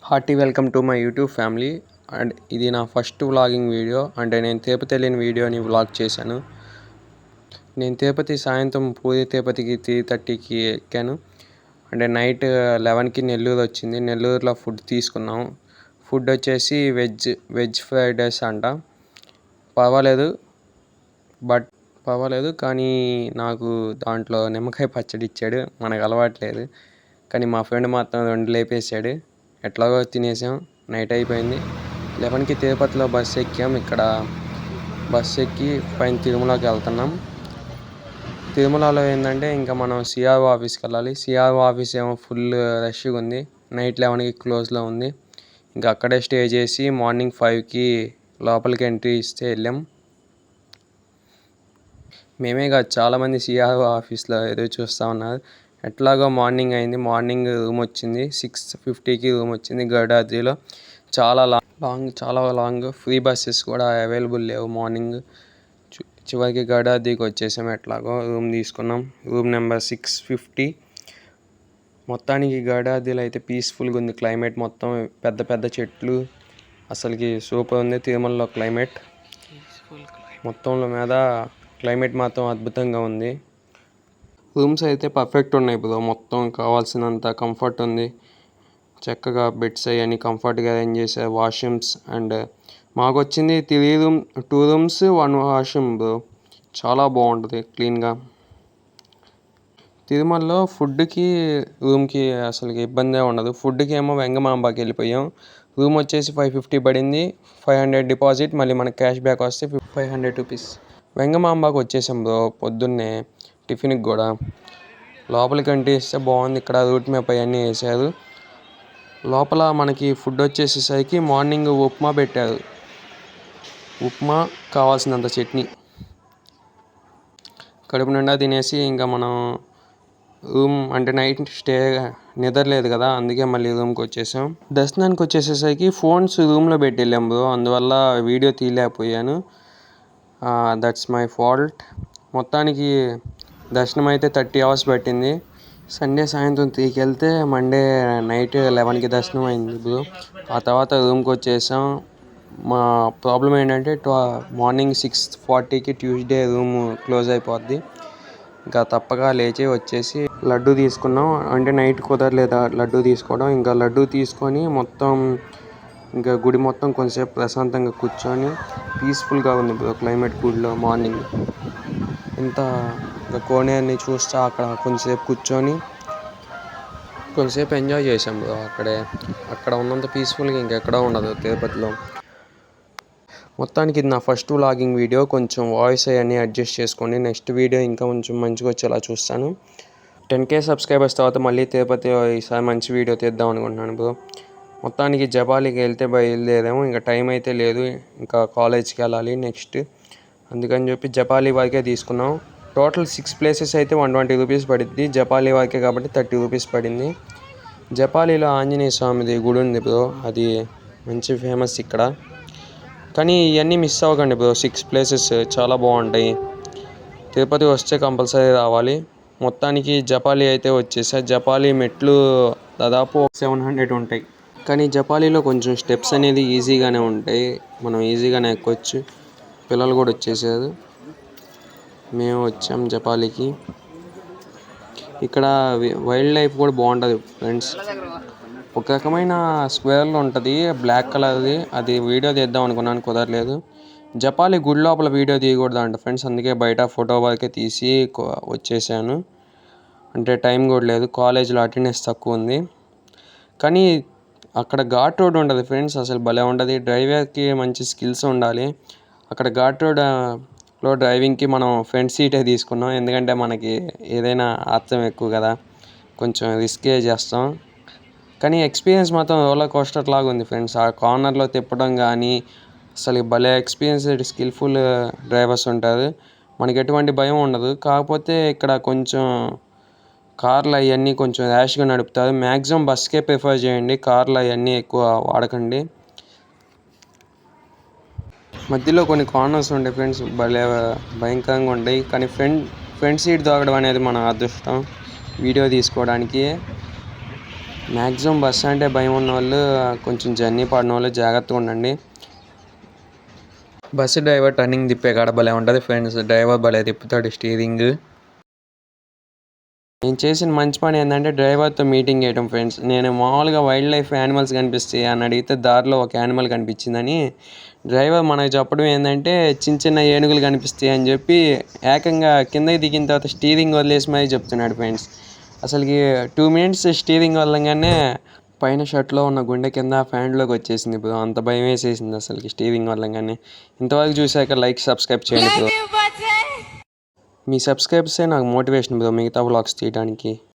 Hearty welcome to my YouTube family. And ఇది నా first vlogging video. అంటే నేను తిరుపతి వెళ్ళిన వీడియోని వ్లాగ్ చేశాను. నేను తిరుపతి సాయంత్రం పూరి తిరుపతికి 3:30కి ఎక్కాను. అంటే నైట్ 11కి నెల్లూరు వచ్చింది. నెల్లూరులో ఫుడ్ తీసుకున్నాం. ఫుడ్ వచ్చేసి వెజ్ ఫ్రైడ్ రైస్ అంట. పర్వాలేదు కానీ నాకు దాంట్లో నిమ్మకాయ పచ్చడి ఇచ్చాడు. మనకు అలవాట్లేదు. కానీ మా ఫ్రెండ్ మాత్రం 2 లేపేశాడు. ఎట్లాగో తినేసాం. నైట్ అయిపోయింది. 11కి తిరుపతిలో బస్సు ఎక్కాం. ఇక్కడ బస్సు ఎక్కి పైన తిరుమలకి వెళ్తున్నాం. తిరుమలలో ఏంటంటే ఇంకా మనం సిఆర్ఓ ఆఫీస్కి వెళ్ళాలి. సిఆర్ఓ ఆఫీస్ ఏమో ఫుల్ రష్గా ఉంది. నైట్ 11కి క్లోజ్లో ఉంది. ఇంకా అక్కడే స్టే చేసి మార్నింగ్ 5కి లోపలికి ఎంట్రీ ఇస్తే వెళ్ళాం. మేమే కాదు, చాలామంది సిఆర్ఓ ఆఫీస్లో ఎదురు చూస్తూ ఉన్నారు. ఎట్లాగో మార్నింగ్ అయింది. మార్నింగ్ రూమ్ వచ్చింది. 6:50కి రూమ్ వచ్చింది గరుడాద్రిలో. చాలా లాంగ్ ఫ్రీ బస్సెస్ కూడా అవైలబుల్ లేవు మార్నింగ్. చివరికి గరుడాద్రికి వచ్చేసాం. ఎట్లాగో రూమ్ తీసుకున్నాం. Room number 650. మొత్తానికి గరుడాద్రిలో అయితే పీస్ఫుల్గా ఉంది. క్లైమేట్ మొత్తం పెద్ద పెద్ద చెట్లు, అసలుకి సూపర్ ఉంది. తిరుమలలో క్లైమేట్ మొత్తంలో మీద క్లైమేట్ మాత్రం అద్భుతంగా ఉంది. రూమ్స్ అయితే పర్ఫెక్ట్ ఉన్నాయి బ్రో. మొత్తం కావాల్సినంత కంఫర్ట్ ఉంది. చక్కగా బెడ్స్ అవన్నీ కంఫర్ట్గా అరేంజ్ చేశారు. వాష్రూమ్స్ అండ్ మాకు వచ్చింది 2 రూమ్స్ 1 వాష్రూమ్ బ్రో. చాలా బాగుంటుంది క్లీన్గా. తిరుమలలో ఫుడ్కి రూమ్కి అసలుకి ఇబ్బందే ఉండదు. ఫుడ్కి ఏమో వెంగమాంబాకి వెళ్ళిపోయాం. రూమ్ వచ్చేసి 550 పడింది. 500 డిపాజిట్, మళ్ళీ మనకి క్యాష్ బ్యాక్ వస్తే 500 రూపీస్. వెంగమాంబాకి వచ్చేసాం బ్రో పొద్దున్నే టిఫిన్కి కూడా. లోపలికి అంటే ఇస్తే బాగుంది. ఇక్కడ రూట్ మ్యాప్ అవన్నీ వేసారు. లోపల మనకి ఫుడ్ వచ్చేసేసరికి మార్నింగ్ ఉప్మా పెట్టారు. ఉప్మా, కావాల్సినంత చట్నీ. కడుపు నిండా తినేసి ఇంకా మనం రూమ్ అంటే నైట్ స్టే నిద్రలేదు కదా, అందుకే మళ్ళీ రూమ్కి వచ్చేసాం. దర్శనానికి వచ్చేసేసరికి ఫోన్స్ రూమ్లో పెట్టి వెళ్ళాం బ్రో. అందువల్ల వీడియో తీయలేకపోయాను. That's my fault. మొత్తానికి దర్శనం అయితే 30 hours పట్టింది. సండే సాయంత్రం 3కి వెళ్తే మండే నైట్ 11కి దర్శనం అయింది బ్రో. ఆ తర్వాత రూమ్కి వచ్చేసాం. మా ప్రాబ్లం ఏంటంటే మార్నింగ్ 6:40కి ట్యూస్డే రూమ్ క్లోజ్ అయిపోద్ది. ఇంకా తప్పక లేచి వచ్చేసి లడ్డు తీసుకున్నాం. అంటే నైట్ కుదరలేదు లడ్డు తీసుకోవడం. ఇంకా లడ్డు తీసుకొని మొత్తం ఇంకా గుడి మొత్తం కొంచెంసేపు ప్రశాంతంగా కూర్చొని పీస్ఫుల్గా ఉంది బ్రో క్లైమేట్ గుడిలో. మార్నింగ్ ఇంత ఇంకా కోనేరుని చూస్తా అక్కడ కొంచెంసేపు కూర్చొని కొంచెంసేపు ఎంజాయ్ చేసాం బ్రో. అక్కడ ఉన్నంత పీస్ఫుల్గా ఇంకెక్కడా ఉండదు తిరుపతిలో. మొత్తానికి ఇది నా ఫస్ట్ వ్లాగింగ్ వీడియో. కొంచెం వాయిస్ అవన్నీ అడ్జస్ట్ చేసుకోండి. నెక్స్ట్ వీడియో ఇంకా కొంచెం మంచిగా వచ్చేలా చూస్తాను. 10K సబ్స్క్రైబర్స్ తర్వాత మళ్ళీ తిరుపతి ఈసారి మంచి వీడియో తీద్దాం అనుకుంటున్నాను బ్రో. మొత్తానికి జపాలికి వెళ్తే బయలుదేరాము. ఇంకా టైం అయితే లేదు. ఇంకా కాలేజ్కి వెళ్ళాలి నెక్స్ట్. అందుకని చెప్పి జపాలి వరకే తీసుకున్నాం. టోటల్ 6 ప్లేసెస్ అయితే 120 రూపీస్ పడుద్ది. జపాలి వరకే కాబట్టి 30 రూపీస్ పడింది. జపాలిలో ఆంజనేయ స్వామిది గుడి ఉంది బ్రో. అది మంచి ఫేమస్ ఇక్కడ. కానీ ఇవన్నీ మిస్ అవ్వకండి బ్రో. 6 ప్లేసెస్ చాలా బాగుంటాయి. తిరుపతి వస్తే కంపల్సరీ రావాలి. మొత్తానికి జపాలి అయితే వచ్చేసా. జపాలి మెట్లు దాదాపు 700 ఉంటాయి. కానీ జపాలిలో కొంచెం స్టెప్స్ అనేది ఈజీగానే ఉంటాయి. మనం ఈజీగానే ఎక్కొచ్చు. పిల్లలు కూడా వచ్చేసారు. మేము వచ్చాం జపాలికి. ఇక్కడ వైల్డ్ లైఫ్ కూడా బాగుంటుంది ఫ్రెండ్స్. ఒక రకమైన స్క్వేర్లో ఉంటుంది బ్లాక్ కలర్ది. అది వీడియో తీద్దాం అనుకున్నాను, కుదరలేదు. జపాలి గుడి లోపల వీడియో తీయకూడదు అంట ఫ్రెండ్స్. అందుకే బయట ఫోటో వరకే తీసి వచ్చేసాను. అంటే టైం కూడా లేదు. కాలేజీలో అటెండెన్స్ తక్కువ ఉంది. కానీ అక్కడ ఘాట్ రోడ్ ఉంటుంది ఫ్రెండ్స్. అసలు భలే ఉంటుంది. డ్రైవర్కి మంచి స్కిల్స్ ఉండాలి. అక్కడ ఘాట్ రోడ్లో డ్రైవింగ్కి మనం ఫ్రంట్ సీటే తీసుకున్నాం. ఎందుకంటే మనకి ఏదైనా ఆత్రం ఎక్కువ కదా, కొంచెం రిస్కే చేస్తాం. కానీ ఎక్స్పీరియన్స్ మాత్రం రోలర్ కోస్టర్ లాగా ఉంది ఫ్రెండ్స్. ఆ కార్నర్లో తిప్పడం కానీ అసలు భలే ఎక్స్పీరియన్స్డ్ స్కిల్ఫుల్ డ్రైవర్స్ ఉంటారు. మనకి ఎటువంటి భయం ఉండదు. కాకపోతే ఇక్కడ కొంచెం కార్లు అవన్నీ కొంచెం ర్యాష్గా నడుపుతారు. మ్యాక్సిమం బస్కే ప్రిఫర్ చేయండి. కార్లు అవన్నీ ఎక్కువ వాడకండి. మధ్యలో కొన్ని కార్నర్స్ ఉంటాయి ఫ్రెండ్స్, భలే భయంకరంగా ఉంటాయి. కానీ ఫ్రంట్ సీట్ దొరకడం అనేది మన అదృష్టం వీడియో తీసుకోవడానికి. మ్యాక్సిమం బస్సు అంటే భయం ఉన్న వాళ్ళు, కొంచెం జర్నీ పడిన వాళ్ళు జాగ్రత్తగా ఉండండి. బస్సు డ్రైవర్ టర్నింగ్ తిప్పే కాడ భలే ఉంటుంది ఫ్రెండ్స్. డ్రైవర్ భలే తిప్పుతాడు స్టీరింగ్. నేను చేసిన మంచి పని ఏంటంటే డ్రైవర్తో మీటింగ్ చేయడం ఫ్రెండ్స్. నేను మామూలుగా వైల్డ్ లైఫ్ యానిమల్స్ కనిపిస్తాయి అని అడిగితే దారిలో ఒక యానిమల్ కనిపించిందని డ్రైవర్ మనకు చెప్పడం ఏంటంటే చిన్న చిన్న ఏనుగులు కనిపిస్తాయి అని చెప్పి ఏకంగా కిందకి దిగిన తర్వాత స్టీరింగ్ వదిలేసి మరీ చెప్తున్నాడు ఫ్రెండ్స్. అసలుకి 2 మినిట్స్ స్టీరింగ్ వదలంగానే పైన షర్ట్లో ఉన్న గుండె కింద ఫ్యాంట్లోకి వచ్చేసింది బ్రో. అంత భయం వేసేసింది అసలుకి స్టీరింగ్ వదలంగానే. ఇంతవరకు చూశాక లైక్ సబ్స్క్రైబ్ చేయండి బ్రో. మీ సబ్స్క్రైబ్సే నాకు మోటివేషన్ బ్రో మిగతా వ్లాగ్స్ తీయడానికి.